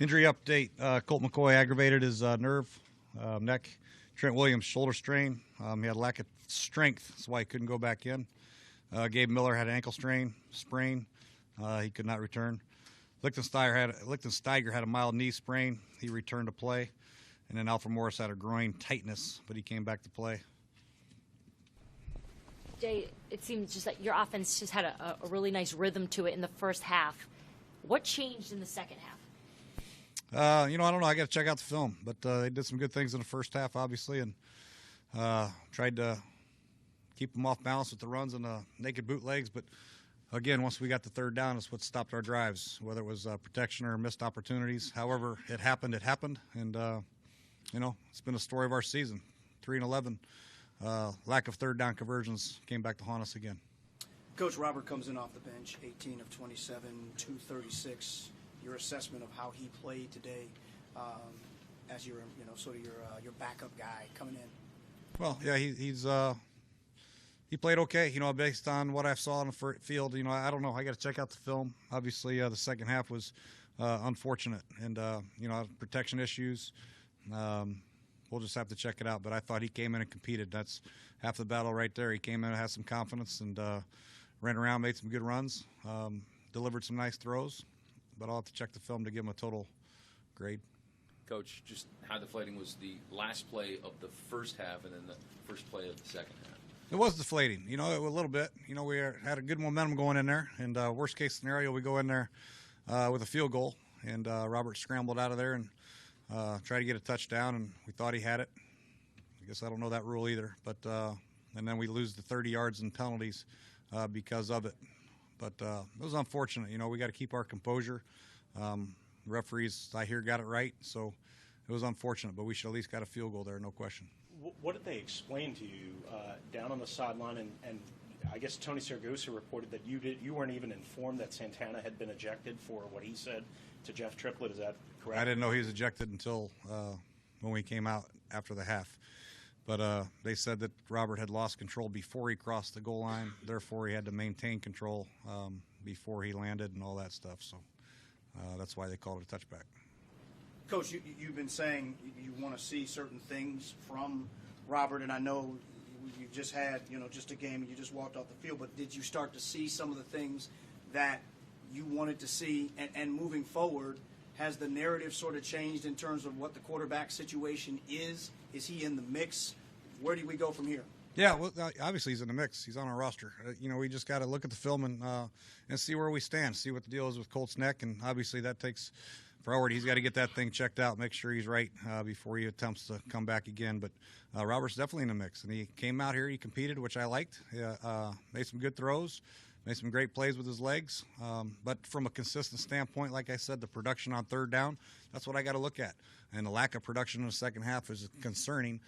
Injury update, Colt McCoy aggravated his nerve, neck. Trent Williams, shoulder strain. He had lack of strength, that's why he couldn't go back in. Gabe Miller had an ankle sprain. He could not return. Lichtensteiger had a mild knee sprain. He returned to play. And then Alfred Morris had a groin tightness, but he came back to play. Jay, it seems just that your offense just had a really nice rhythm to it in the first half. What changed in the second half? I don't know. I got to check out the film, but they did some good things in the first half, obviously, and tried to keep them off balance with the runs and the naked bootlegs. But again, once we got the third down, it's what stopped our drives, whether it was protection or missed opportunities. However, it happened, and it's been a story of our season. 3-11, lack of third down conversions came back to haunt us again. Coach, Robert comes in off the bench, 18 of 27, 236. Your assessment of how he played today, as your your backup guy coming in. Well, yeah, he played okay. Based on what I saw on the field, I don't know. I got to check out the film. Obviously, the second half was unfortunate, and protection issues. We'll just have to check it out. But I thought he came in and competed. That's half the battle right there. He came in and had some confidence and ran around, made some good runs, delivered some nice throws. But I'll have to check the film to give him a total grade. Coach, just how deflating was the last play of the first half and then the first play of the second half? It was deflating, a little bit. We had a good momentum going in there, and worst case scenario, we go in there with a field goal, and Robert scrambled out of there and tried to get a touchdown, and we thought he had it. I guess I don't know that rule either, but and then we lose the 30 yards in penalties because of it. But it was unfortunate. We got to keep our composure. Referees, I hear, got it right, so it was unfortunate, but we should at least got a field goal there, no question. What did they explain to you down on the sideline? And I guess Tony Siragusa reported that you weren't even informed that Santana had been ejected for what he said to Jeff Triplett. Is that correct? I didn't know he was ejected until when we came out after the half. But they said that Robert had lost control before he crossed the goal line. Therefore, he had to maintain control before he landed and all that stuff. So that's why they called it a touchback. Coach, you've been saying you want to see certain things from Robert, and I know you just had, just a game and you just walked off the field, but did you start to see some of the things that you wanted to see? And moving forward, has the narrative sort of changed in terms of what the quarterback situation is? Is he in the mix? Where do we go from here? Yeah, well, obviously he's in the mix. He's on our roster. We just got to look at the film and see where we stand, see what the deal is with Colt's neck, and obviously that takes priority. He's got to get that thing checked out, make sure he's right before he attempts to come back again. But Robert's definitely in the mix, and he came out here, he competed, which I liked. Made some good throws, made some great plays with his legs. But from a consistent standpoint, like I said, the production on third down, that's what I got to look at. And the lack of production in the second half is concerning,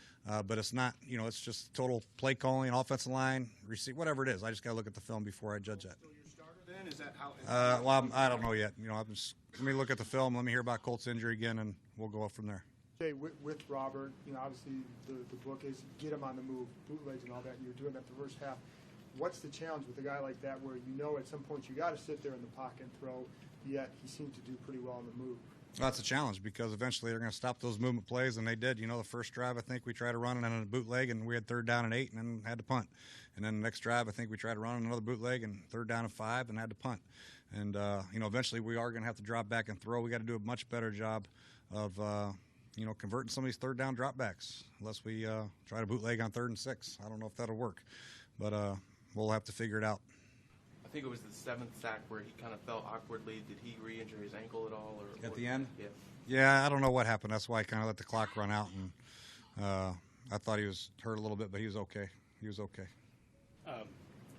but it's not, it's just total play calling, offensive line, receive, whatever it is. I just got to look at the film before I judge that. So your starter then? Is that how? Well, I don't know yet. Let me look at the film, let me hear about Colt's injury again, and we'll go up from there. Jay, with Robert, obviously the book is get him on the move, bootlegs and all that. You're doing that the first half. What's the challenge with a guy like that where at some point you got to sit there in the pocket and throw, yet he seemed to do pretty well on the move? Well, that's a challenge because eventually they're going to stop those movement plays, and they did. The first drive I think we tried to run it on a bootleg, and we had third down and 8 and then had to punt. And then the next drive I think we tried to run another bootleg and third down and 5 and had to punt. And, eventually we are going to have to drop back and throw. We got to do a much better job of, converting some of these third down dropbacks unless we try to bootleg on 3rd and 6. I don't know if that'll work, but we'll have to figure it out. I think it was the 7th sack where he kind of fell awkwardly. Did he re-injure his ankle at all? At the end? Yeah. Yeah, I don't know what happened. That's why I kind of let the clock run out, and I thought he was hurt a little bit, but he was okay.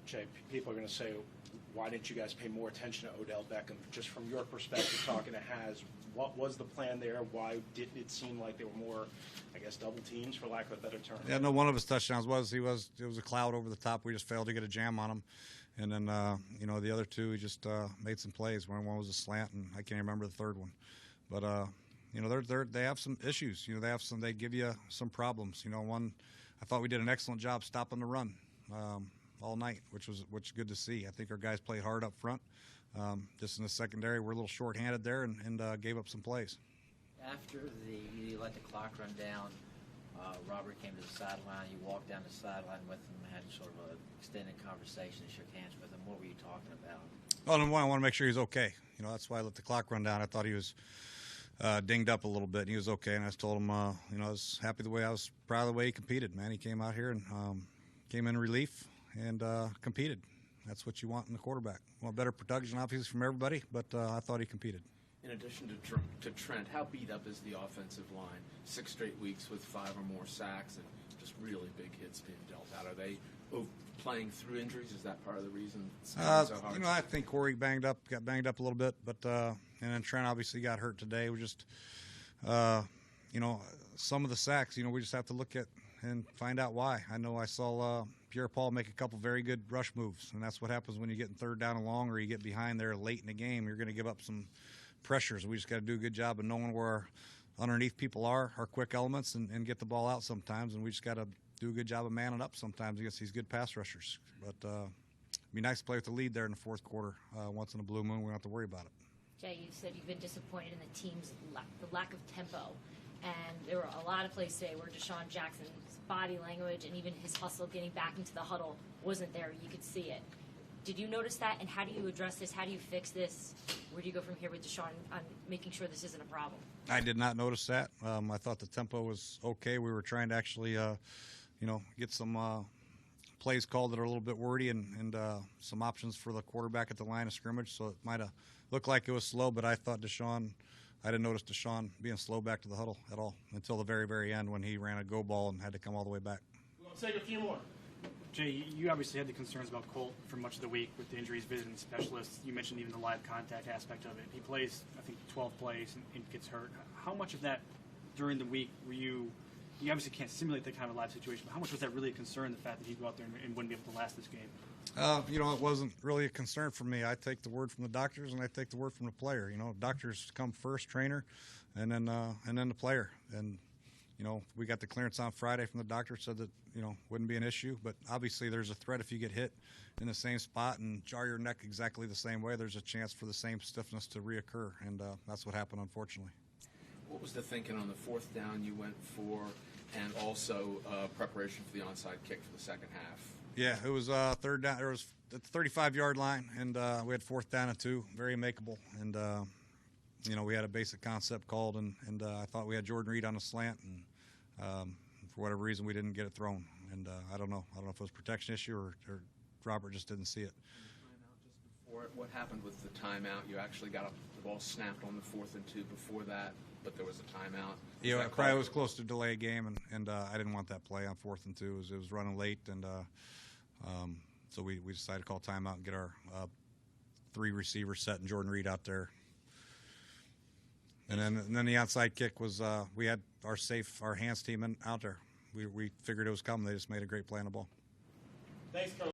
Jay, people are going to say, why didn't you guys pay more attention to Odell Beckham? Just from your perspective, talking to Haz, what was the plan there? Why didn't it seem like there were more, double teams, for lack of a better term? Yeah, no, one of his touchdowns it was a cloud over the top. We just failed to get a jam on him. And then, the other two, he just made some plays. One was a slant, and I can't remember the third one. But, they have some issues. They give you some problems. I thought we did an excellent job stopping the run all night, which is good to see. I think our guys played hard up front. Just in the secondary, we're a little short-handed there and gave up some plays. After you let the clock run down, Robert came to the sideline. You walked down the sideline with him, had sort of an extended conversation, shook hands with him. What were you talking about? Well, number one, I want to make sure he's okay. You know, that's why I let the clock run down. I thought he was dinged up a little bit, and he was okay. And I just told him, you know, I was happy I was proud of the way he competed, man. He came out here and came in relief and competed. That's what you want in the quarterback. You want better production, obviously, from everybody, but I thought he competed. In addition to Trent, how beat up is the offensive line? 6 straight weeks with 5 or more sacks and just really big hits being dealt out. Are they playing through injuries? Is that part of the reason it's so hard? You know, I think Corey got banged up a little bit, but and then Trent obviously got hurt today. We just, you know, some of the sacks, you know, we just have to look at and find out why. I know I saw Pierre-Paul make a couple very good rush moves, and that's what happens when you get in 3rd down and long or you get behind there late in the game. You're going to give up some pressures. We just got to do a good job of knowing where our underneath people are, our quick elements, and get the ball out sometimes. And we just got to do a good job of manning up sometimes against these good pass rushers. But it'd be nice to play with the lead there in the 4th quarter. Once in a blue moon, we don't have to worry about it. Jay, you said you've been disappointed in the team's the lack of tempo. And there were a lot of plays today where Deshaun Jackson's body language and even his hustle getting back into the huddle wasn't there. You could see it. Did you notice that, and how do you address this? How do you fix this? Where do you go from here with Deshaun on making sure this isn't a problem? I did not notice that. I thought the tempo was okay. We were trying to actually, you know, get some plays called that are a little bit wordy and some options for the quarterback at the line of scrimmage, so it might have looked like it was slow, but I thought I didn't notice Deshaun being slow back to the huddle at all until the very, very end when he ran a go ball and had to come all the way back. We'll take a few more. Jay, you obviously had the concerns about Colt for much of the week with the injuries, visiting specialists. You mentioned even the live contact aspect of it. He plays, I think, 12 plays and gets hurt. How much of that during the week were you obviously can't simulate that kind of live situation, but how much was that really a concern, the fact that he'd go out there and wouldn't be able to last this game? You know, it wasn't really a concern for me. I take the word from the doctors and I take the word from the player. You know, doctors come first, trainer, and then the player. And you know, we got the clearance on Friday from the doctor, said that, you know, wouldn't be an issue. But obviously there's a threat if you get hit in the same spot and jar your neck exactly the same way. There's a chance for the same stiffness to reoccur, and that's what happened, unfortunately. What was the thinking on the 4th down you went for, and also preparation for the onside kick for the second half? Yeah, it was 3rd down. It was at the 35-yard line, and we had 4th down and 2, very makeable. And you know, we had a basic concept called, and I thought we had Jordan Reed on a slant, and for whatever reason we didn't get it thrown. And I don't know if it was a protection issue or Robert just didn't see it. Just before it, what happened with the timeout? You actually got the ball snapped on the 4th and 2 before that, but there was a timeout. Yeah, it probably was close to delay a game, and I didn't want that play on 4th and 2. It was running late, and so we decided to call timeout and get our 3 receivers set and Jordan Reed out there. And then the outside kick was we had our hands team out there. We figured it was coming. They just made a great play on the ball. Thanks, Coach.